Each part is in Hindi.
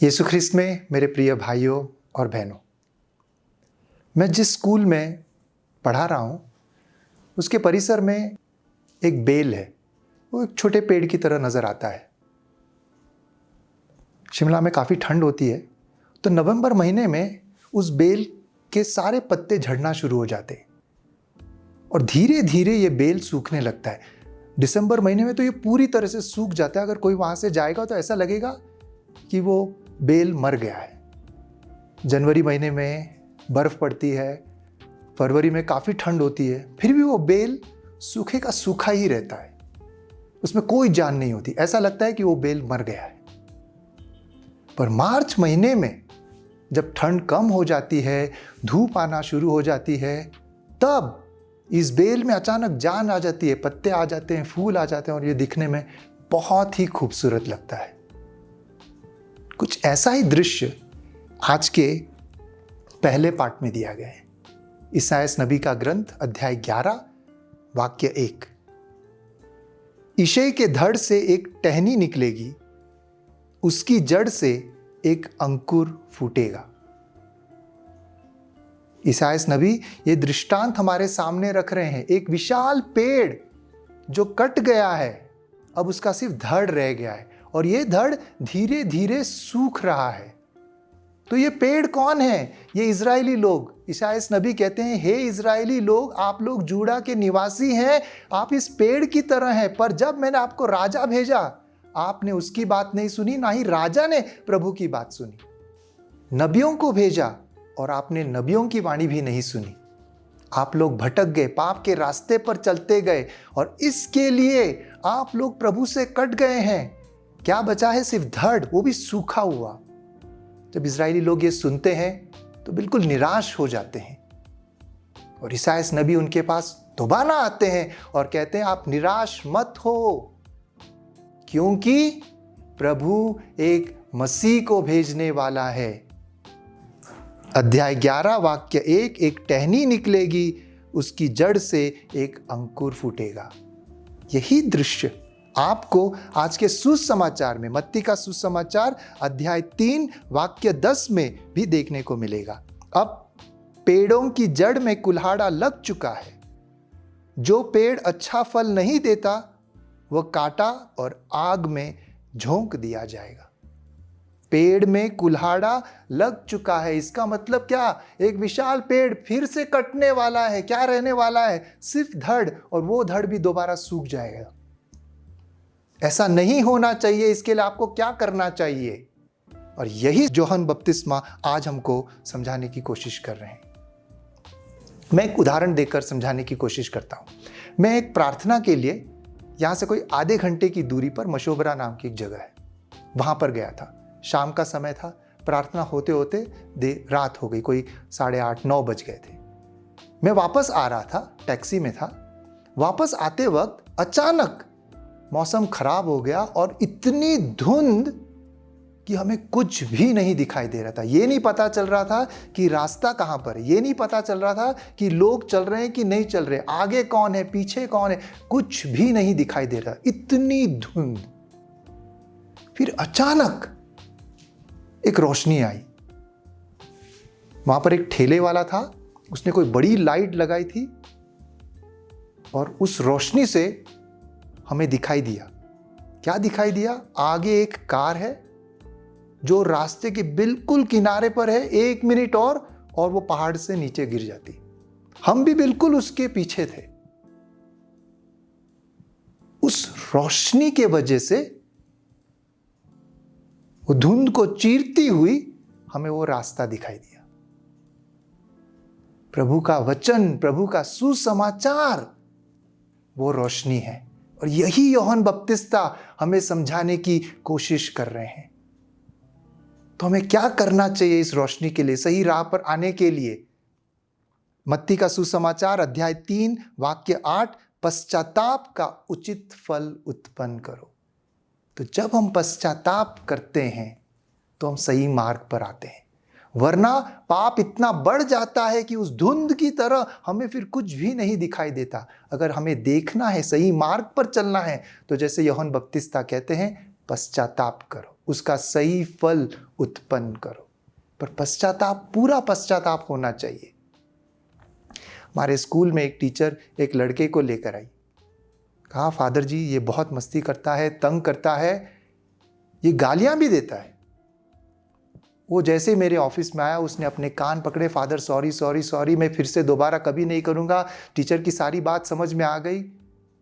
यीशु ख्रिस्त में मेरे प्रिय भाइयों और बहनों, मैं जिस स्कूल में पढ़ा रहा हूँ उसके परिसर में एक बेल है। वो एक छोटे पेड़ की तरह नज़र आता है। शिमला में काफ़ी ठंड होती है, तो नवंबर महीने में उस बेल के सारे पत्ते झड़ना शुरू हो जाते हैं और धीरे धीरे ये बेल सूखने लगता है। दिसंबर महीने में तो ये पूरी तरह से सूख जाता है। अगर कोई वहाँ से जाएगा तो ऐसा लगेगा कि वो बेल मर गया है। जनवरी महीने में बर्फ़ पड़ती है, फरवरी में काफ़ी ठंड होती है, फिर भी वो बेल सूखे का सूखा ही रहता है। उसमें कोई जान नहीं होती, ऐसा लगता है कि वो बेल मर गया है। पर मार्च महीने में जब ठंड कम हो जाती है, धूप आना शुरू हो जाती है, तब इस बेल में अचानक जान आ जाती है, पत्ते आ जाते हैं, फूल आ जाते हैं और ये दिखने में बहुत ही खूबसूरत लगता है। कुछ ऐसा ही दृश्य आज के पहले पाठ में दिया गया है। इसायास नबी का ग्रंथ अध्याय 11 वाक्य 1। यिशै के धड़ से एक टहनी निकलेगी, उसकी जड़ से एक अंकुर फूटेगा। इसायास नबी ये दृष्टांत हमारे सामने रख रहे हैं। एक विशाल पेड़ जो कट गया है, अब उसका सिर्फ धड़ रह गया है और ये धड़ धीरे धीरे सूख रहा है। तो ये पेड़ कौन है? ये इजरायली लोग। इसायास नबी कहते हैं, हे इजरायली लोग, आप लोग जूड़ा के निवासी हैं, आप इस पेड़ की तरह हैं। पर जब मैंने आपको राजा भेजा, आपने उसकी बात नहीं सुनी, ना ही राजा ने प्रभु की बात सुनी। नबियों को भेजा और आपने नबियों की वाणी भी नहीं सुनी। आप लोग भटक गए, पाप के रास्ते पर चलते गए और इसके लिए आप लोग प्रभु से कट गए हैं। क्या बचा है? सिर्फ धड़, वो भी सूखा हुआ। जब इजरायली लोग ये सुनते हैं तो बिल्कुल निराश हो जाते हैं और इसायास नबी उनके पास दोबारा आते हैं और कहते हैं, आप निराश मत हो, क्योंकि प्रभु एक मसीह को भेजने वाला है। अध्याय 11 वाक्य 1, एक टहनी निकलेगी, उसकी जड़ से एक अंकुर फूटेगा। यही दृश्य आपको आज के सुसमाचार में, मत्ती का सुसमाचार अध्याय 3 वाक्य 10 में भी देखने को मिलेगा। अब पेड़ों की जड़ में कुल्हाड़ा लग चुका है। जो पेड़ अच्छा फल नहीं देता वह काटा और आग में झोंक दिया जाएगा। पेड़ में कुल्हाड़ा लग चुका है, इसका मतलब क्या? एक विशाल पेड़ फिर से कटने वाला है। क्या रहने वाला है? सिर्फ धड़, और वो धड़ भी दोबारा सूख जाएगा। ऐसा नहीं होना चाहिए। इसके लिए आपको क्या करना चाहिए? और यही यूहन्ना बपतिस्मा आज हमको समझाने की कोशिश कर रहे हैं। मैं एक उदाहरण देकर समझाने की कोशिश करता हूं। मैं एक प्रार्थना के लिए यहां से कोई आधे घंटे की दूरी पर मशोबरा नाम की एक जगह है, वहां पर गया था। शाम का समय था, प्रार्थना होते होते रात हो गई, कोई 8:30-9 बज गए थे। मैं वापस आ रहा था, टैक्सी में था। वापस आते वक्त अचानक मौसम खराब हो गया और इतनी धुंध कि हमें कुछ भी नहीं दिखाई दे रहा था। ये नहीं पता चल रहा था कि रास्ता कहाँ पर है, ये नहीं पता चल रहा था कि लोग चल रहे हैं कि नहीं चल रहे, आगे कौन है, पीछे कौन है, कुछ भी नहीं दिखाई दे रहा, इतनी धुंध। फिर अचानक एक रोशनी आई। वहां पर एक ठेले वाला था, उसने कोई बड़ी लाइट लगाई थी और उस रोशनी से हमें दिखाई दिया। क्या दिखाई दिया? आगे एक कार है जो रास्ते के बिल्कुल किनारे पर है। 1 मिनट और वो पहाड़ से नीचे गिर जाती। हम भी बिल्कुल उसके पीछे थे। उस रोशनी के वजह से, वो धुंध को चीरती हुई हमें वो रास्ता दिखाई दिया। प्रभु का वचन, प्रभु का सुसमाचार वो रोशनी है और यही यूहन्ना बपतिस्ता हमें समझाने की कोशिश कर रहे हैं। तो हमें क्या करना चाहिए इस रोशनी के लिए, सही राह पर आने के लिए? मत्ती का सुसमाचार अध्याय 3 वाक्य 8, पश्चाताप का उचित फल उत्पन्न करो। तो जब हम पश्चाताप करते हैं तो हम सही मार्ग पर आते हैं, वरना पाप इतना बढ़ जाता है कि उस धुंध की तरह हमें फिर कुछ भी नहीं दिखाई देता। अगर हमें देखना है, सही मार्ग पर चलना है, तो जैसे यूहन्ना बपतिस्ता कहते हैं, पश्चाताप करो। उसका सही फल उत्पन्न करो। पर पश्चाताप, पूरा पश्चाताप होना चाहिए। हमारे स्कूल में एक टीचर एक लड़के को लेकर आई, कहा फादर जी ये बहुत मस्ती करता है, तंग करता है, ये गालियां भी देता है। वो जैसे ही मेरे ऑफिस में आया उसने अपने कान पकड़े, फादर सॉरी सॉरी सॉरी, मैं फिर से दोबारा कभी नहीं करूँगा। टीचर की सारी बात समझ में आ गई,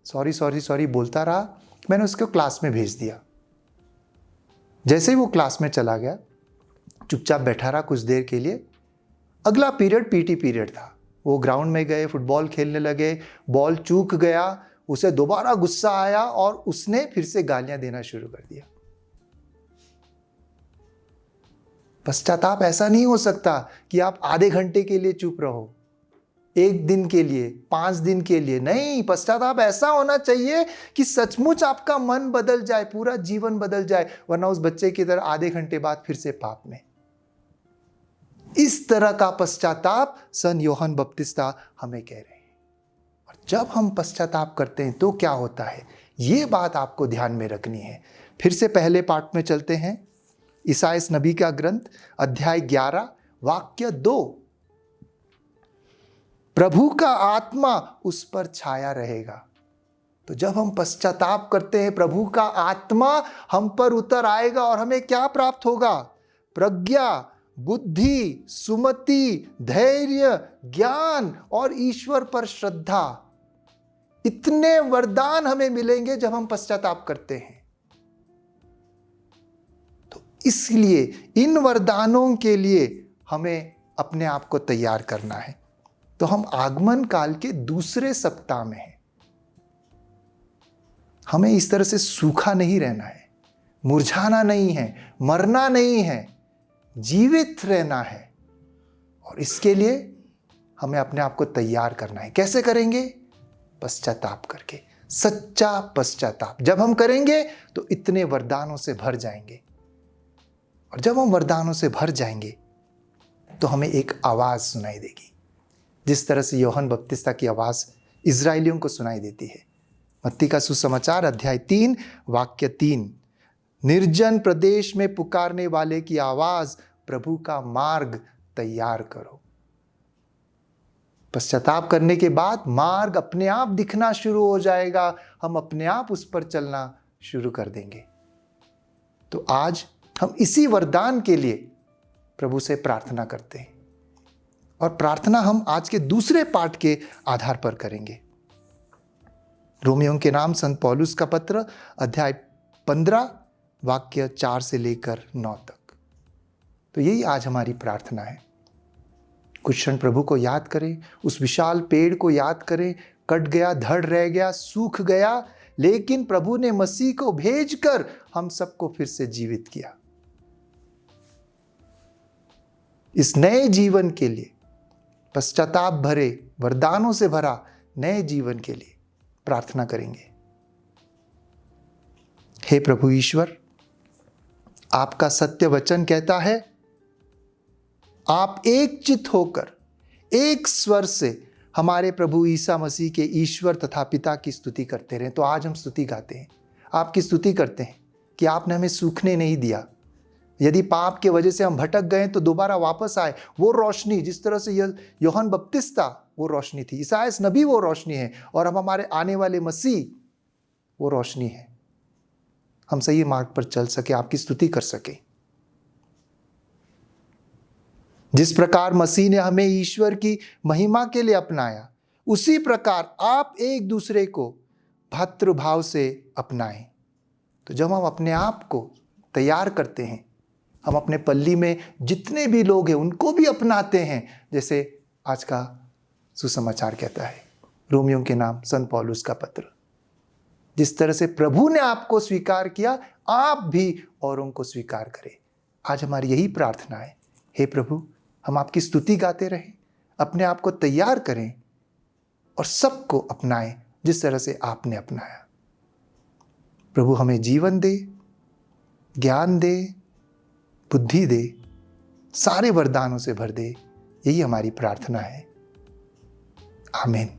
सॉरी सॉरी सॉरी बोलता रहा। मैंने उसको क्लास में भेज दिया। जैसे ही वो क्लास में चला गया, चुपचाप बैठा रहा कुछ देर के लिए। अगला पीरियड पीटी पीरियड था। वो ग्राउंड में गए, फुटबॉल खेलने लगे, बॉल चूक गया, उसे दोबारा गुस्सा आया और उसने फिर से गालियां देना शुरू कर दिया। पश्चाताप ऐसा नहीं हो सकता कि आप आधे घंटे के लिए चुप रहो, 1 दिन के लिए, 5 दिन के लिए नहीं। पश्चाताप ऐसा होना चाहिए कि सचमुच आपका मन बदल जाए, पूरा जीवन बदल जाए, वरना उस बच्चे की तरह आधे घंटे बाद फिर से पाप में। इस तरह का पश्चाताप सन यूहन्ना बपतिस्ता हमें कह रहे हैं। और जब हम पश्चाताप करते हैं तो क्या होता है, ये बात आपको ध्यान में रखनी है। फिर से पहले पाठ में चलते हैं। ईसायाह नबी का ग्रंथ अध्याय 11 वाक्य 2। प्रभु का आत्मा उस पर छाया रहेगा। तो जब हम पश्चाताप करते हैं, प्रभु का आत्मा हम पर उतर आएगा और हमें क्या प्राप्त होगा? प्रज्ञा, बुद्धि, सुमति, धैर्य, ज्ञान और ईश्वर पर श्रद्धा। इतने वरदान हमें मिलेंगे जब हम पश्चाताप करते हैं। तो इसलिए इन वरदानों के लिए हमें अपने आप को तैयार करना है। तो हम आगमन काल के दूसरे सप्ताह में हैं। हमें इस तरह से सूखा नहीं रहना है, मुरझाना नहीं है, मरना नहीं है, जीवित रहना है। और इसके लिए हमें अपने आप को तैयार करना है। कैसे करेंगे? पश्चाताप करके, सच्चा पश्चाताप जब हम करेंगे तो इतने वरदानों से भर जाएंगे। और जब हम वरदानों से भर जाएंगे तो हमें एक आवाज सुनाई देगी, जिस तरह से यूहन्ना बपतिस्ता की आवाज इजरायलियों को सुनाई देती है। मत्ती का सुसमाचार अध्याय 3 वाक्य 3। निर्जन प्रदेश में पुकारने वाले की आवाज, प्रभु का मार्ग तैयार करो। पश्चाताप करने के बाद मार्ग अपने आप दिखना शुरू हो जाएगा, हम अपने आप उस पर चलना शुरू कर देंगे। तो आज हम इसी वरदान के लिए प्रभु से प्रार्थना करते हैं। और प्रार्थना हम आज के दूसरे पाठ के आधार पर करेंगे। रोमियों के नाम संत पौलुस का पत्र अध्याय 15 वाक्य 4 से लेकर 9 तक। तो यही आज हमारी प्रार्थना है। कुछ क्षण प्रभु को याद करें, उस विशाल पेड़ को याद करें, कट गया, धड़ रह गया, सूख गया, लेकिन प्रभु ने मसीह को भेजकर हम सबको फिर से जीवित किया। इस नए जीवन के लिए, पश्चाताप भरे, वरदानों से भरा नए जीवन के लिए प्रार्थना करेंगे। हे प्रभु ईश्वर, आपका सत्य वचन कहता है, आप एक चित्त होकर एक स्वर से हमारे प्रभु ईसा मसीह के ईश्वर तथा पिता की स्तुति करते रहें। तो आज हम स्तुति गाते हैं, आपकी स्तुति करते हैं कि आपने हमें सूखने नहीं दिया। यदि पाप के वजह से हम भटक गए तो दोबारा वापस आए। वो रोशनी, जिस तरह से यूहन्ना बपतिस्ता वो रोशनी थी, ईसायाह नबी वो रोशनी है, और हम हमारे आने वाले मसीह वो रोशनी है। हम सही मार्ग पर चल सके, आपकी स्तुति कर सके। जिस प्रकार मसीह ने हमें ईश्वर की महिमा के लिए अपनाया, उसी प्रकार आप एक दूसरे को भातृभाव से अपनाएं। तो जब हम अपने आप को तैयार करते हैं, हम अपने पल्ली में जितने भी लोग हैं उनको भी अपनाते हैं, जैसे आज का सुसमाचार कहता है, रोमियों के नाम संत पौलुस का पत्र। जिस तरह से प्रभु ने आपको स्वीकार किया, आप भी औरों को स्वीकार करें। आज हमारी यही प्रार्थना है। हे प्रभु, हम आपकी स्तुति गाते रहें, अपने आप को तैयार करें और सबको अपनाएं जिस तरह से आपने अपनाया। प्रभु हमें जीवन दे, ज्ञान दे, बुद्धि दे, सारे वरदानों से भर दे। यही हमारी प्रार्थना है। आमीन।